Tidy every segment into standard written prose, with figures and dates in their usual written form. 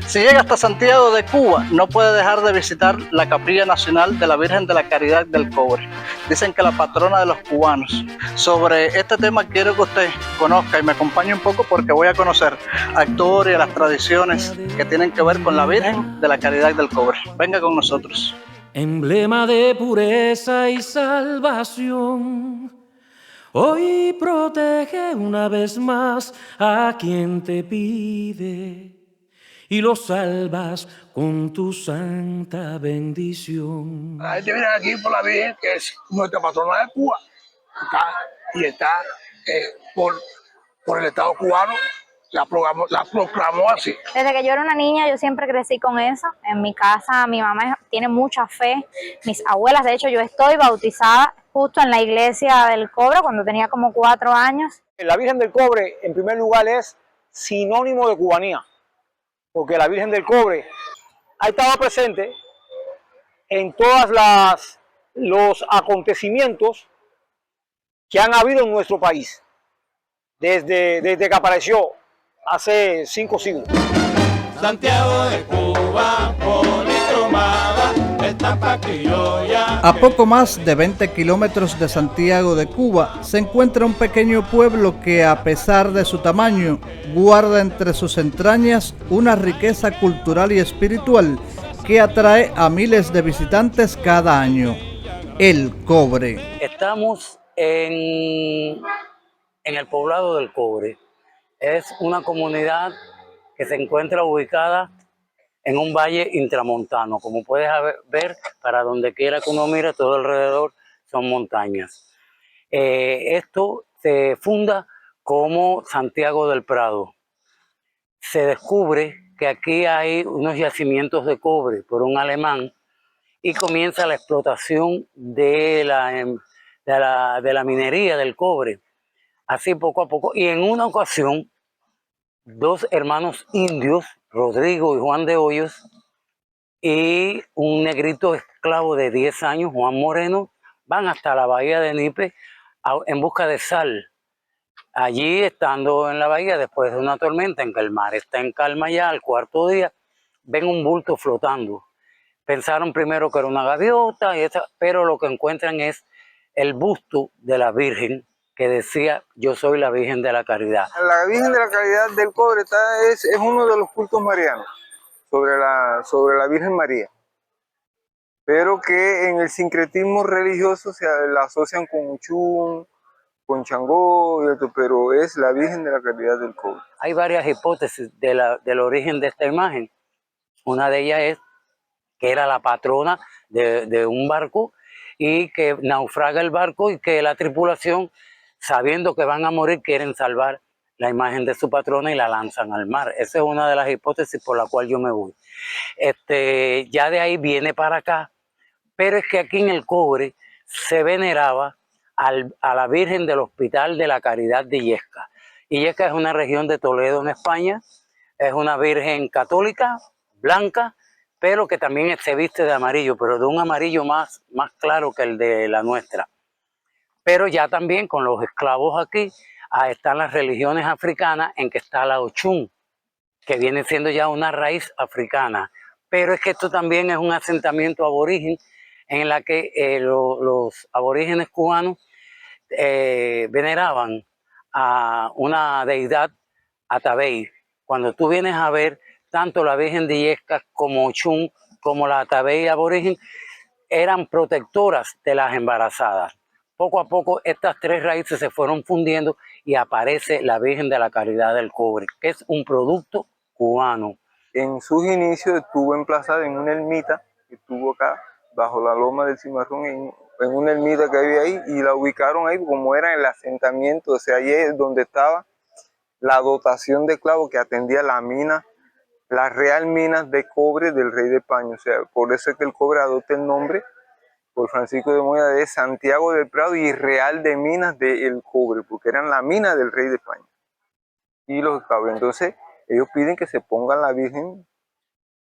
Si llega hasta Santiago de Cuba, no puede dejar de visitar la Capilla Nacional de la Virgen de la Caridad del Cobre. Dicen que la patrona de los cubanos. Sobre este tema quiero que usted conozca y me acompañe un poco porque voy a conocer la historia, las tradiciones que tienen que ver con la Virgen de la Caridad del Cobre. Venga con nosotros. Emblema de pureza y salvación, hoy protege una vez más a quien te pide y lo salvas con tu santa bendición. La gente viene aquí por la Virgen, que es nuestra patrona de Cuba, acá, y está por el Estado cubano, la proclamó así. Desde que yo era una niña, yo siempre crecí con eso. En mi casa, mi mamá tiene mucha fe. Mis abuelas, de hecho, yo estoy bautizada justo en la iglesia del Cobre cuando tenía como 4 años. La Virgen del Cobre, en primer lugar, es sinónimo de cubanía, porque la Virgen del Cobre ha estado presente en todos los acontecimientos que han habido en nuestro país, desde que apareció hace 5 siglos. Santiago de Cuba, policromada, estampa criolla. A poco más de 20 kilómetros de Santiago de Cuba se encuentra un pequeño pueblo que, a pesar de su tamaño, guarda entre sus entrañas una riqueza cultural y espiritual que atrae a miles de visitantes cada año: El Cobre. Estamos en el poblado del Cobre. Es una comunidad que se encuentra ubicada en un valle intramontano. Como puedes ver, para donde quiera que uno mire, todo alrededor son montañas. Esto se funda como Santiago del Prado. Se descubre que aquí hay unos yacimientos de cobre por un alemán y comienza la explotación de la minería del cobre. Así poco a poco. Y en una ocasión, 2 hermanos indios, Rodrigo y Juan de Hoyos, y un negrito esclavo de 10 años, Juan Moreno, van hasta la bahía de Nipe en busca de sal. Allí, estando en la bahía, después de una tormenta en que el mar está en calma ya, al 4.º día, ven un bulto flotando. Pensaron primero que era una gaviota, pero lo que encuentran es el busto de la Virgen, que decía: yo soy la Virgen de la Caridad. La Virgen de la Caridad del Cobre es uno de los cultos marianos sobre la Virgen María, pero que en el sincretismo religioso se la asocian con Ochún, con Changó, pero es la Virgen de la Caridad del Cobre. Hay varias hipótesis del origen de esta imagen. Una de ellas es que era la patrona de un barco y que naufraga el barco y que la tripulación, sabiendo que van a morir, quieren salvar la imagen de su patrona y la lanzan al mar. Esa es una de las hipótesis por la cual yo me voy. Ya de ahí viene para acá, pero es que aquí en el Cobre se veneraba a la Virgen del Hospital de la Caridad de Illesca. Illesca es una región de Toledo, en España. Es una virgen católica, blanca, pero que también se viste de amarillo, pero de un amarillo más claro que el de la nuestra. Pero ya también con los esclavos aquí, están las religiones africanas, en que está la Ochún, que viene siendo ya una raíz africana. Pero es que esto también es un asentamiento aborigen, en la que los aborígenes cubanos veneraban a una deidad Atabey. Cuando tú vienes a ver, tanto la Virgen de Illescas como Ochún, como la Atabey aborigen, eran protectoras de las embarazadas. Poco a poco estas 3 raíces se fueron fundiendo y aparece la Virgen de la Caridad del Cobre, que es un producto cubano. En sus inicios estuvo emplazada en una ermita que estuvo acá, bajo la loma del Cimarrón, en una ermita que había ahí, y la ubicaron ahí como era el asentamiento. O sea, ahí es donde estaba la dotación de esclavos que atendía la mina, las real minas de cobre del rey de España. O sea, por eso es que el cobre adopta el nombre por Francisco de Moya de Santiago del Prado y Real de Minas del Cobre, porque eran la mina del rey de España y los esclavos. Entonces ellos piden que se ponga la Virgen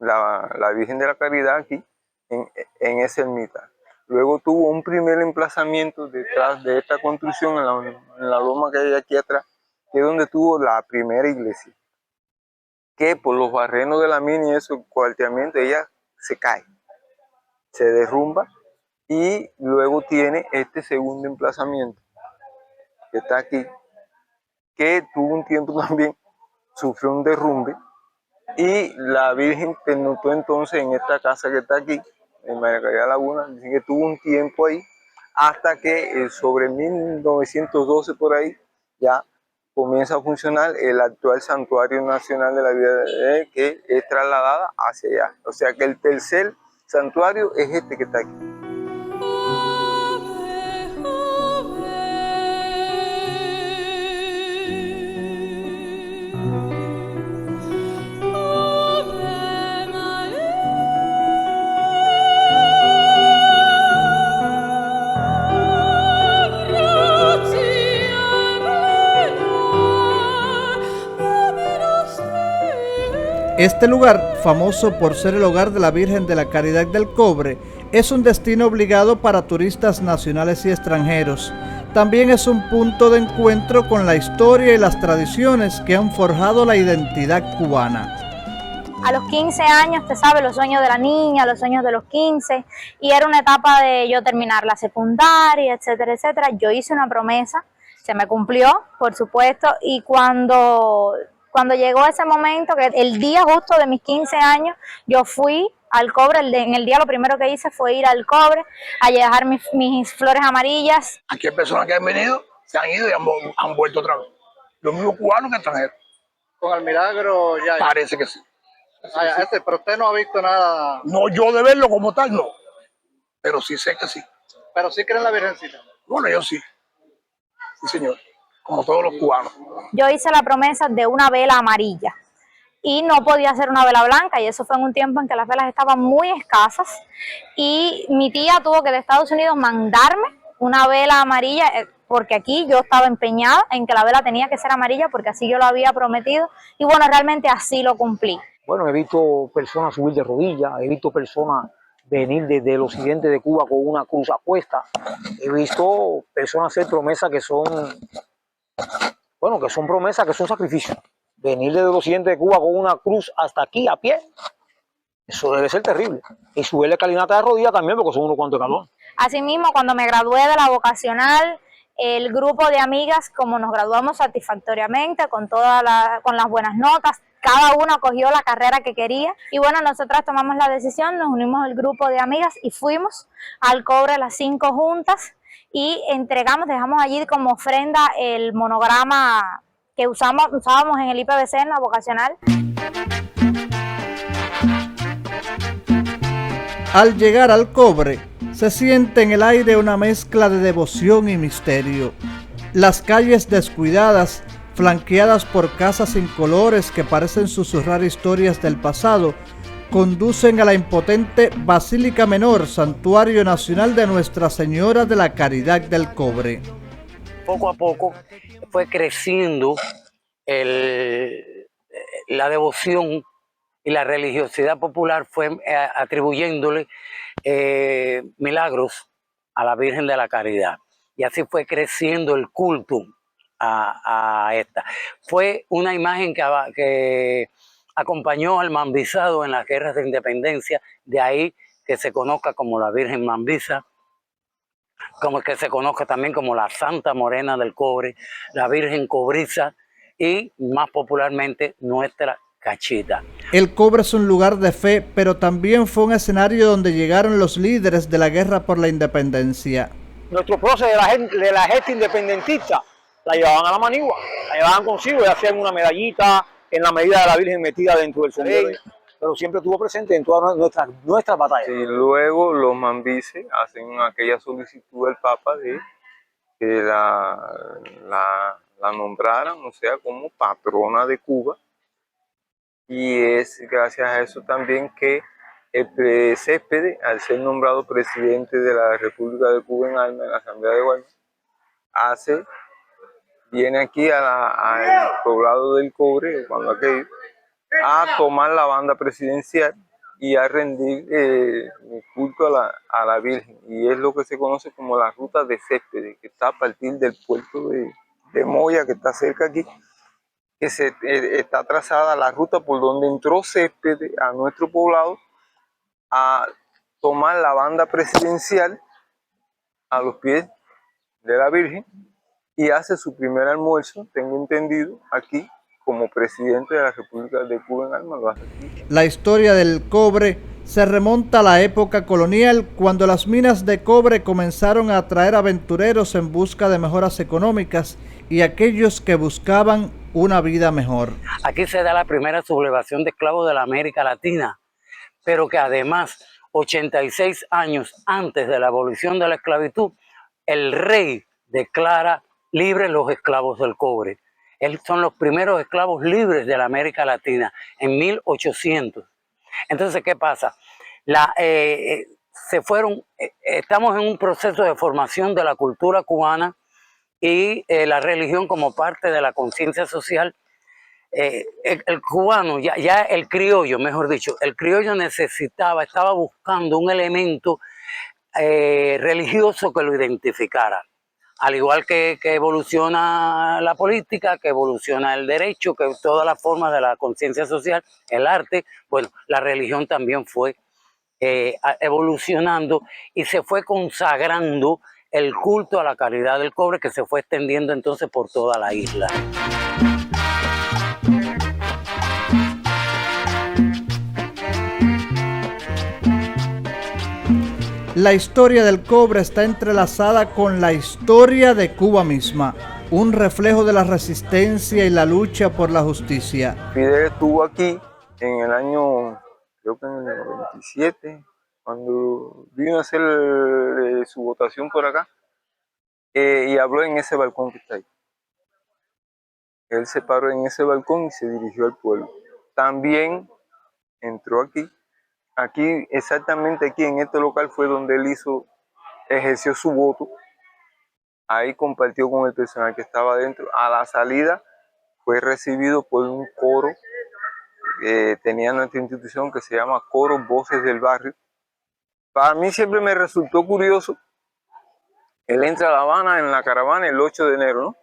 de la Caridad aquí en esa ermita. Luego tuvo un primer emplazamiento detrás de esta construcción, en la loma que hay aquí atrás, que es donde tuvo la primera iglesia. que por los barrenos de la mina y eso, cuarteamiento, ella se cae, se derrumba y luego tiene este segundo emplazamiento que está aquí, que tuvo un tiempo también, sufrió un derrumbe y la Virgen pernoctó entonces en esta casa que está aquí, en María Caridad Laguna, dice que tuvo un tiempo ahí hasta que sobre 1912 por ahí ya comienza a funcionar el actual Santuario Nacional de la Vida que es trasladada hacia allá. O sea que el tercer santuario es este que está aquí. Este lugar, famoso por ser el hogar de la Virgen de la Caridad del Cobre, es un destino obligado para turistas nacionales y extranjeros. También es un punto de encuentro con la historia y las tradiciones que han forjado la identidad cubana. A los 15 años, te sabes, los sueños de la niña, los sueños de los 15, y era una etapa de yo terminar la secundaria, etcétera, etcétera. Yo hice una promesa, se me cumplió, por supuesto, y cuando llegó ese momento, que el día justo de mis 15 años, yo fui al Cobre. En el día lo primero que hice fue ir al Cobre a dejar mis flores amarillas. Aquí hay personas que han venido, se han ido y han vuelto otra vez. Los mismos cubanos que extranjeros. Con el milagro ya. Parece que sí. Pero usted no ha visto nada. No, yo de verlo como tal, no. Pero sí sé que sí. Pero sí creen en la Virgencita. Bueno, yo sí. Sí, señor. Como todos los cubanos. Yo hice la promesa de una vela amarilla y no podía hacer una vela blanca, y eso fue en un tiempo en que las velas estaban muy escasas, y mi tía tuvo que de Estados Unidos mandarme una vela amarilla, porque aquí yo estaba empeñada en que la vela tenía que ser amarilla porque así yo lo había prometido, y bueno, realmente así lo cumplí. Bueno, he visto personas subir de rodillas, he visto personas venir desde el occidente de Cuba con una cruz a cuesta, he visto personas hacer promesas que son, bueno, que son promesas, que son sacrificios. Venir desde el occidente de Cuba con una cruz hasta aquí a pie, eso debe ser terrible. Y subirle calinata de rodillas también, porque son unos cuantos calor. Asimismo, cuando me gradué de la vocacional, el grupo de amigas, como nos graduamos satisfactoriamente, con las buenas notas, cada una cogió la carrera que quería, y bueno, nosotras tomamos la decisión, nos unimos al grupo de amigas y fuimos al Cobre las 5 juntas y dejamos allí como ofrenda el monograma que usábamos en el IPBC, en la vocacional. Al llegar al Cobre, se siente en el aire una mezcla de devoción y misterio. Las calles descuidadas, flanqueadas por casas incolores que parecen susurrar historias del pasado, conducen a la imponente Basílica Menor, Santuario Nacional de Nuestra Señora de la Caridad del Cobre. Poco a poco fue creciendo la devoción y la religiosidad popular, fue atribuyéndole milagros a la Virgen de la Caridad. Y así fue creciendo el culto a esta. Fue una imagen que acompañó al Mambisado en las guerras de independencia, de ahí que se conozca como la Virgen Mambisa, como que se conozca también como la Santa Morena del Cobre, la Virgen Cobriza y más popularmente Nuestra Cachita. El Cobre es un lugar de fe, pero también fue un escenario donde llegaron los líderes de la guerra por la independencia. Nuestro proceso de la gente independentista la llevaban a la manigua, la llevaban consigo y hacían una medallita en la medida de la Virgen metida dentro del sombrero, pero siempre estuvo presente en todas nuestras batallas. Y luego los mambises hacen aquella solicitud al Papa de que la nombraran, o sea, como patrona de Cuba, y es gracias a eso también que el Céspedes, al ser nombrado presidente de la República de Cuba en Alma, en la Asamblea de Guaymas, viene aquí al poblado del Cobre, cuando aquello, a tomar la banda presidencial y a rendir culto a la Virgen. Y es lo que se conoce como la ruta de Céspedes, que está a partir del puerto de Moya, que está cerca aquí, que está trazada la ruta por donde entró Céspedes a nuestro poblado a tomar la banda presidencial a los pies de la Virgen y hace su primer almuerzo, tengo entendido, aquí como presidente de la República de Cuba en Alma, lo hace aquí. La historia del cobre se remonta a la época colonial, cuando las minas de cobre comenzaron a atraer aventureros en busca de mejoras económicas y aquellos que buscaban una vida mejor. Aquí se da la primera sublevación de esclavos de la América Latina, pero que además, 86 años antes de la abolición de la esclavitud, el rey declara libres los esclavos del cobre. Son los primeros esclavos libres de la América Latina en 1800. Entonces, ¿qué pasa? Estamos en un proceso de formación de la cultura cubana y la religión como parte de la conciencia social. El cubano, ya el criollo, mejor dicho, el criollo estaba buscando un elemento religioso que lo identificara. Al igual que evoluciona la política, que evoluciona el derecho, que todas las formas de la conciencia social, el arte, bueno, la religión también fue evolucionando y se fue consagrando el culto a la calidad del cobre, que se fue extendiendo entonces por toda la isla. La historia del cobre está entrelazada con la historia de Cuba misma, un reflejo de la resistencia y la lucha por la justicia. Fidel estuvo aquí en el año, creo que en el 97, cuando vino a hacer su votación por acá, y habló en ese balcón que está ahí. Él se paró en ese balcón y se dirigió al pueblo. También entró aquí. Aquí, exactamente aquí en este local fue donde él ejerció su voto. Ahí compartió con el personal que estaba adentro. A la salida fue recibido por un coro que tenía nuestra institución que se llama Coro Voces del Barrio. Para mí siempre me resultó curioso. Él entra a La Habana en la caravana el 8 de enero, ¿no?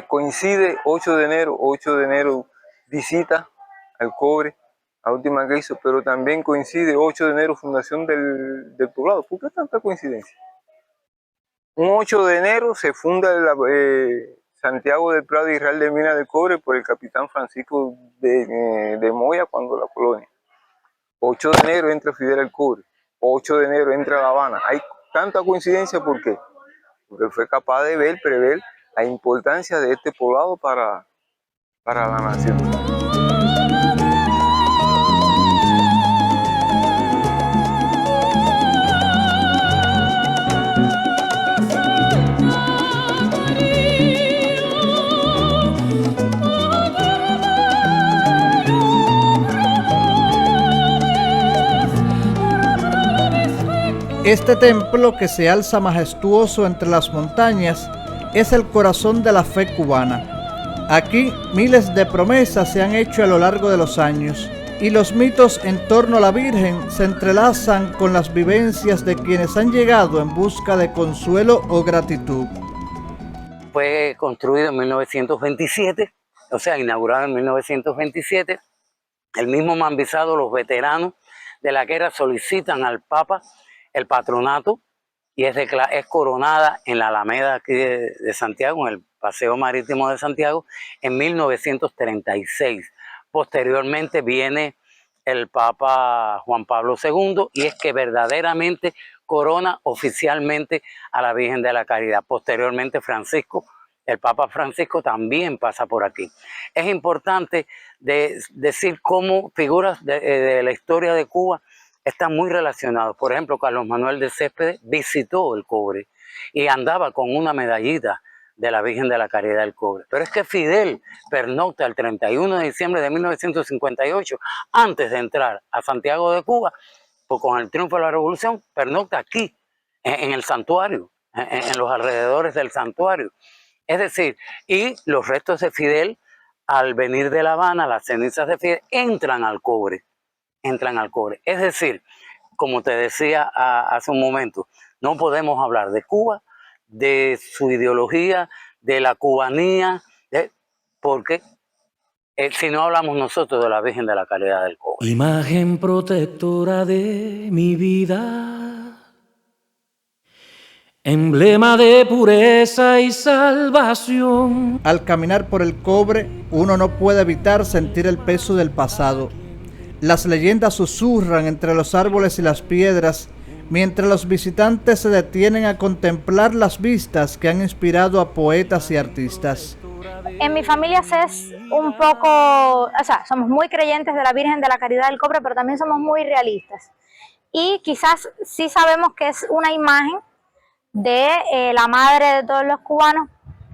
Coincide 8 de enero visita al cobre, la última que hizo, pero también coincide 8 de enero fundación del poblado. ¿Por qué tanta coincidencia? Un 8 de enero se funda Santiago del Prado y Real de Minas del Cobre por el capitán Francisco de Moya cuando la colonia. 8 de enero entra Fidel al cobre, 8 de enero entra a La Habana. Hay tanta coincidencia, ¿por qué? Porque fue capaz de prever la importancia de este poblado para la nación. Este templo, que se alza majestuoso entre las montañas, es el corazón de la fe cubana. Aquí miles de promesas se han hecho a lo largo de los años y los mitos en torno a la Virgen se entrelazan con las vivencias de quienes han llegado en busca de consuelo o gratitud. Fue construido en 1927, o sea, inaugurado en 1927. El mismo Mambisado, los veteranos de la guerra solicitan al Papa el patronato y es coronada en la Alameda aquí de Santiago, en el Paseo Marítimo de Santiago, en 1936. Posteriormente viene el Papa Juan Pablo II y es que verdaderamente corona oficialmente a la Virgen de la Caridad. Posteriormente el Papa Francisco también pasa por aquí. Es importante decir cómo figuras de la historia de Cuba están muy relacionados. Por ejemplo, Carlos Manuel de Céspedes visitó el cobre y andaba con una medallita de la Virgen de la Caridad del Cobre. Pero es que Fidel pernocta el 31 de diciembre de 1958, antes de entrar a Santiago de Cuba, pues con el triunfo de la Revolución, pernocta aquí, en el santuario, en los alrededores del santuario. Es decir, y los restos de Fidel, al venir de La Habana, las cenizas de Fidel, entran al cobre. Es decir, como te decía hace un momento, no podemos hablar de Cuba, de su ideología, de la cubanía, porque si no hablamos nosotros de la Virgen de la Caridad del Cobre. Imagen protectora de mi vida, emblema de pureza y salvación. Al caminar por el Cobre, uno no puede evitar sentir el peso del pasado. Las leyendas susurran entre los árboles y las piedras, mientras los visitantes se detienen a contemplar las vistas que han inspirado a poetas y artistas. En mi familia es un poco, o sea, somos muy creyentes de la Virgen de la Caridad del Cobre, pero también somos muy realistas. Y quizás sí sabemos que es una imagen de la madre de todos los cubanos,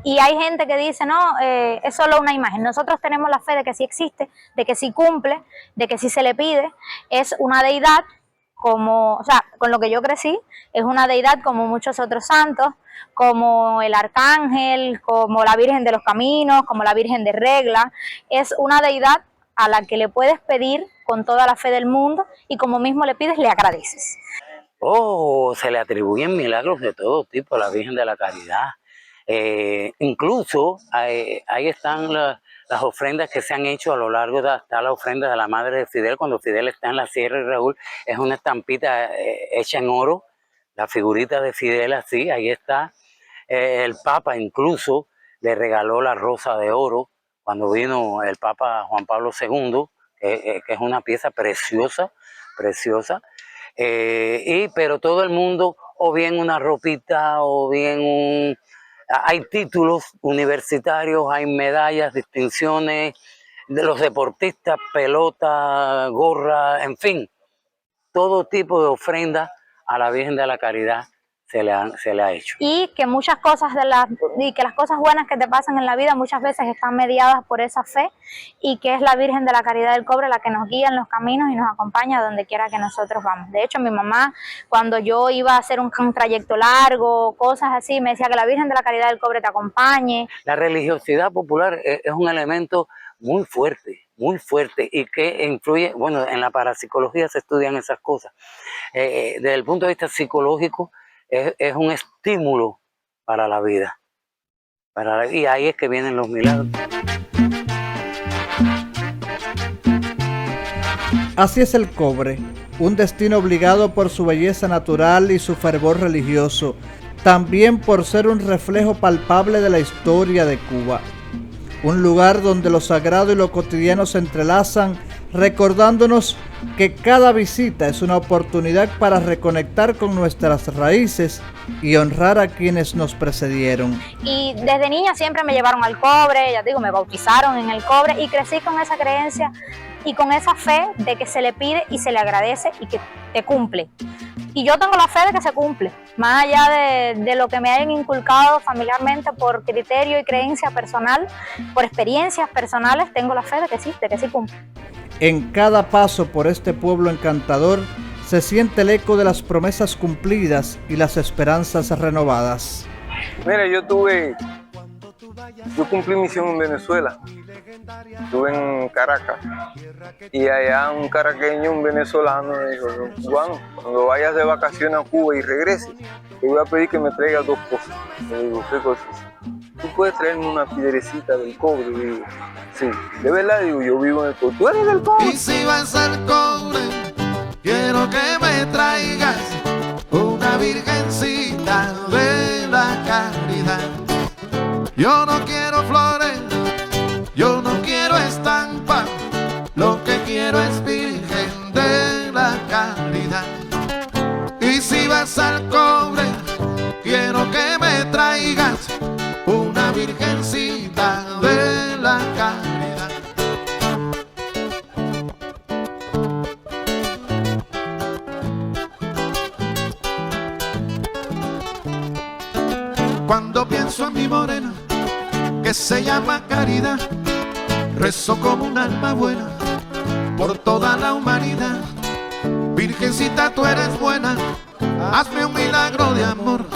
y hay gente que dice, no, es solo una imagen. Nosotros tenemos la fe de que sí existe, de que sí cumple, de que sí se le pide. Es una deidad, como, o sea, con lo que yo crecí, es una deidad como muchos otros santos, como el Arcángel, como la Virgen de los Caminos, como la Virgen de Regla. Es una deidad a la que le puedes pedir con toda la fe del mundo, y como mismo le pides, le agradeces. Oh, se le atribuyen milagros de todo tipo a la Virgen de la Caridad. Incluso ahí están las ofrendas que se han hecho a lo largo de, está la ofrenda de la madre de Fidel, cuando Fidel está en la Sierra de Raúl, es una estampita hecha en oro, la figurita de Fidel así, ahí está. El Papa incluso le regaló la rosa de oro cuando vino el Papa Juan Pablo II, que es una pieza preciosa, preciosa. Pero todo el mundo, o bien una ropita, o bien hay títulos universitarios, hay medallas, distinciones de los deportistas, pelota, gorra, en fin, todo tipo de ofrenda a la Virgen de la Caridad se le ha hecho. Y que muchas cosas que las cosas buenas que te pasan en la vida muchas veces están mediadas por esa fe, y que es la Virgen de la Caridad del Cobre la que nos guía en los caminos y nos acompaña donde quiera que nosotros vamos. De hecho, mi mamá, cuando yo iba a hacer un trayecto largo, cosas así, me decía que la Virgen de la Caridad del Cobre te acompañe. La religiosidad popular es un elemento muy fuerte y que influye, bueno, en la parapsicología se estudian esas cosas. Desde el punto de vista psicológico, es un estímulo para la vida. Y ahí es que vienen los milagros. Así es el Cobre, un destino obligado por su belleza natural y su fervor religioso, también por ser un reflejo palpable de la historia de Cuba. Un lugar donde lo sagrado y lo cotidiano se entrelazan, recordándonos que cada visita es una oportunidad para reconectar con nuestras raíces y honrar a quienes nos precedieron. Y desde niña siempre me llevaron al Cobre, ya digo, me bautizaron en el Cobre, y crecí con esa creencia y con esa fe de que se le pide y se le agradece y que te cumple. Y yo tengo la fe de que se cumple, más allá de lo que me hayan inculcado familiarmente por criterio y creencia personal, por experiencias personales, tengo la fe de que sí cumple. En cada paso por este pueblo encantador se siente el eco de las promesas cumplidas y las esperanzas renovadas. Mira, yo cumplí misión en Venezuela, estuve en Caracas, y allá un caraqueño, un venezolano, me dijo, cubano, cuando vayas de vacaciones a Cuba y regreses, te voy a pedir que me traigas 2 cosas. Le digo, ¿qué cosas? ¿Tú puedes traerme una piedrecita del Cobre? Le digo, sí, de verdad, digo, yo vivo en el Cobre. ¿Tú eres del Cobre? Y si vas al Cobre, quiero que me traigas una virgencita de la caridad. Yo no quiero flores, yo no quiero estampa, lo que quiero es Virgen de la Caridad. Y si vas al Cobre, quiero que me traigas una virgencita de la Caridad. Cuando pienso en mi morena, que se llama Caridad, rezo como un alma buena por toda la humanidad. Virgencita, tú eres buena, hazme un milagro de amor.